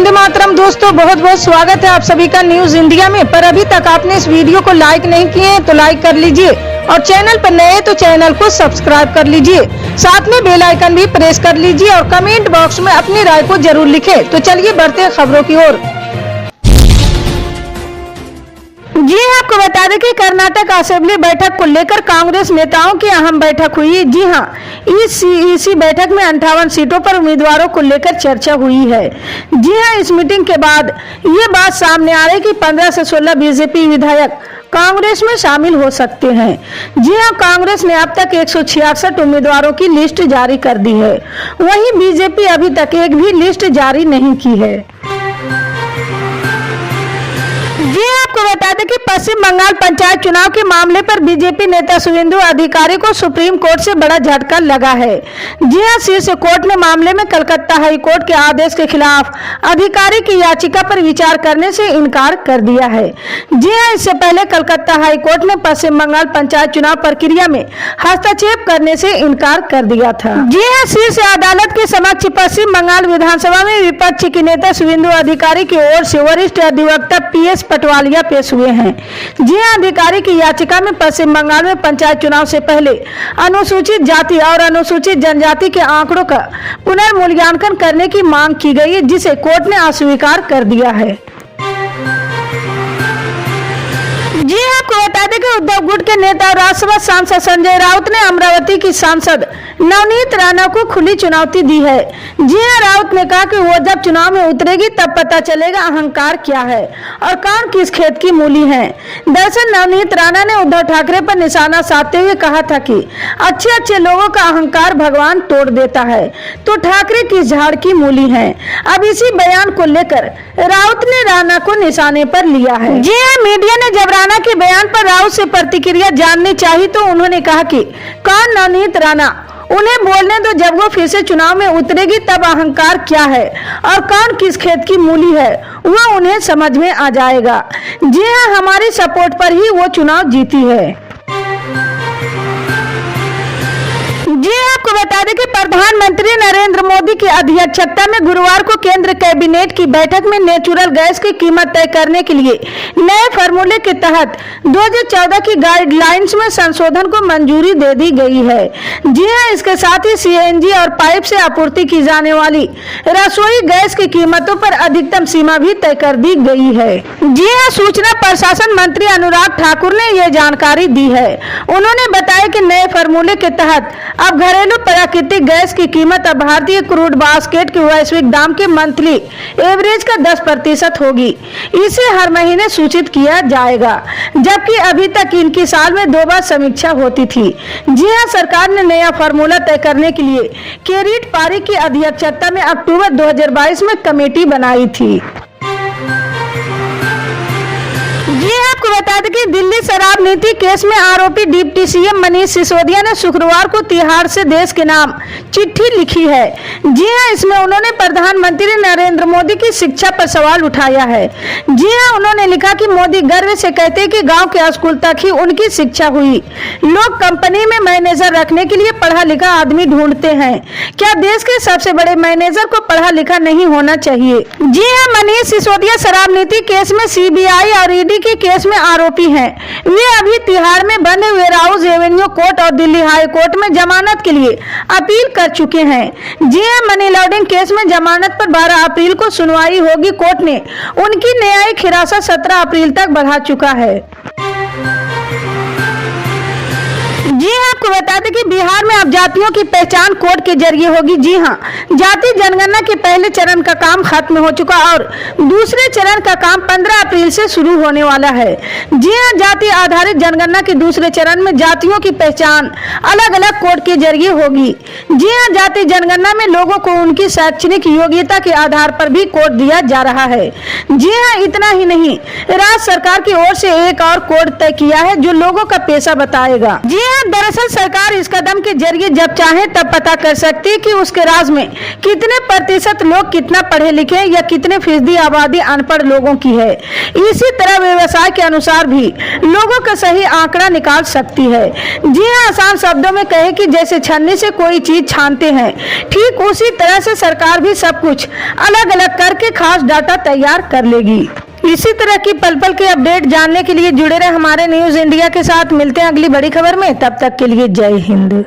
वंदे मातरम। दोस्तों बहुत बहुत स्वागत है आप सभी का न्यूज इंडिया में। पर अभी तक आपने इस वीडियो को लाइक नहीं किए हैं तो लाइक कर लीजिए और चैनल पर नए तो चैनल को सब्सक्राइब कर लीजिए। साथ में बेल आइकन भी प्रेस कर लीजिए और कमेंट बॉक्स में अपनी राय को जरूर लिखें। तो चलिए बढ़ते हैं खबरों की ओर। जी आपको बता दें कि कर्नाटक असेंबली बैठक को लेकर कांग्रेस नेताओं की अहम बैठक हुई। जी हां, इसी बैठक में 58 सीटों पर उम्मीदवारों को लेकर चर्चा हुई है। जी हां, इस मीटिंग के बाद ये बात सामने आ रही कि 15 से 16 बीजेपी विधायक कांग्रेस में शामिल हो सकते हैं। जी हां, कांग्रेस ने अब तक 166 उम्मीदवारों की लिस्ट जारी कर दी है। वहीं बीजेपी अभी तक एक भी लिस्ट जारी नहीं की है। जी आपको बता दें कि पश्चिम बंगाल पंचायत चुनाव के मामले पर बीजेपी नेता शुवेंदु अधिकारी को सुप्रीम कोर्ट से बड़ा झटका लगा है। जी हां, शीर्ष कोर्ट ने मामले में कलकत्ता हाई कोर्ट के आदेश के खिलाफ अधिकारी की याचिका पर विचार करने से इनकार कर दिया है। जी हां, इससे पहले कलकत्ता हाई कोर्ट ने पश्चिम बंगाल पंचायत चुनाव प्रक्रिया में हस्तक्षेप करने से इनकार कर दिया था। जी हां, शीर्ष अदालत के समक्ष पश्चिम बंगाल विधानसभा में विपक्ष की नेता शुवेंदु अधिकारी की ओर से वरिष्ठ अधिवक्ता PS पटवालिया पेश हुए हैं। जी हां, अधिकारी की याचिका में पश्चिम बंगाल में पंचायत चुनाव से पहले अनुसूचित जाति और अनुसूचित जनजाति के आंकड़ों का पुनर्मूल्यांकन करने की मांग की गई है, जिसे कोर्ट ने अस्वीकार कर दिया है। जी आपको बता दें कि उद्धव गुट के नेता और राज्यसभा सांसद संजय राउत ने अमरावती की सांसद नवनीत राणा को खुली चुनौती दी है। जी हां, राउत ने कहा कि वो जब चुनाव में उतरेगी तब पता चलेगा अहंकार क्या है और कौन किस खेत की मूली है। दरअसल नवनीत राणा ने उद्धव ठाकरे पर निशाना साधते हुए कहा था कि अच्छे अच्छे लोगों का अहंकार भगवान तोड़ देता है, तो ठाकरे किस झाड़ की मूली है। अब इसी बयान को लेकर राउत ने राणा को निशाने पर लिया है। जी हां, मीडिया ने जब राणा के बयान पर राउत से प्रतिक्रिया जाननी चाहिए तो उन्होंने कहा कि कौन नवनीत राणा, उन्हें बोलने दो, जब वो फिर से चुनाव में उतरेगी तब अहंकार क्या है और कौन किस खेत की मूली है वो उन्हें समझ में आ जाएगा। जी हां, हमारी सपोर्ट पर ही वो चुनाव जीती है। जी आपको बता दें कि प्रधानमंत्री नरेंद्र मोदी की अध्यक्षता में गुरुवार को केंद्र कैबिनेट की बैठक में नेचुरल गैस की कीमत तय करने के लिए नए फार्मूले के तहत 2014 की गाइडलाइंस में संशोधन को मंजूरी दे दी गई है। जी हां, इसके साथ ही CNG और पाइप से आपूर्ति की जाने वाली रसोई गैस की कीमतों पर अधिकतम सीमा भी तय कर दी गई है। जी हां, सूचना प्रशासन मंत्री अनुराग ठाकुर ने ये जानकारी दी है। उन्होंने बताया कि नए फार्मूले के तहत अब घरेलू प्राकृतिक गैस की कीमत अब भारतीय क्रूड बास्केट के वैश्विक दाम के मंथली एवरेज का 10% होगी। इसे हर महीने सूचित किया जाएगा, जबकि अभी तक इनकी साल में 2 बार समीक्षा होती थी। जी हां, सरकार ने नया फार्मूला तय करने के लिए किरीट पारी की अध्यक्षता में अक्टूबर 2022 में कमेटी बनाई थी। जी आपको बता दें कि दिल्ली शराब नीति केस में आरोपी डिप्टी CM मनीष सिसोदिया ने शुक्रवार को तिहाड़ से देश के नाम चिट्ठी लिखी है। जी हां, इसमें उन्होंने प्रधानमंत्री नरेंद्र मोदी की शिक्षा पर सवाल उठाया है। जी हां, उन्होंने लिखा कि मोदी गर्व से कहते हैं कि गांव के स्कूल तक ही उनकी शिक्षा हुई। लोग कंपनी में मैनेजर रखने के लिए पढ़ा लिखा आदमी ढूंढते हैं, क्या देश के सबसे बड़े मैनेजर को पढ़ा लिखा नहीं होना चाहिए। जी हां, मनीष सिसोदिया शराब नीति केस में CBI और ED के केस में आरोपी हैं। वे अभी तिहाड़ में बने वेयर हाउस एवेन्यू कोर्ट और दिल्ली हाई कोर्ट में जमानत के लिए अपील कर चुके हैं। जी हां, मनी लॉन्ड्रिंग केस में जमानत पर 12 अप्रैल को सुनवाई होगी। कोर्ट ने उनकी न्यायिक हिरासत 17 अप्रैल तक बढ़ा चुका है। जी हां, आपको बता दें कि बिहार में अब जातियों की पहचान कोड के जरिए होगी। जी हां, जाति जनगणना के पहले चरण का काम खत्म हो चुका और दूसरे चरण का काम 15 अप्रैल से शुरू होने वाला है। जी हां, जाति आधारित जनगणना के दूसरे चरण में जातियों की पहचान अलग अलग कोड के जरिए होगी। जी हां, जाति जनगणना में लोगों को उनकी शैक्षणिक योग्यता के आधार पर भी कोड दिया जा रहा है। जी हां, इतना ही नहीं, राज्य सरकार की ओर से एक और कोड तय किया है जो लोगों का पेशा बताएगा। जी हां, दरअसल सरकार इस कदम के जरिए जब चाहे तब पता कर सकती है कि उसके राज्य में कितने प्रतिशत लोग कितना पढ़े लिखे या कितने फीसदी आबादी अनपढ़ लोगों की है। इसी तरह व्यवसाय के अनुसार भी लोगों का सही आंकड़ा निकाल सकती है। जी हाँ, आसान शब्दों में कहे कि जैसे छन्नी से कोई चीज छानते हैं, ठीक उसी तरह से सरकार भी सब कुछ अलग अलग करके खास डाटा तैयार कर लेगी। इसी तरह की पल पल के अपडेट जानने के लिए जुड़े रहे हमारे न्यूज इंडिया के साथ। मिलते हैं अगली बड़ी खबर में, तब तक के लिए जय हिंद।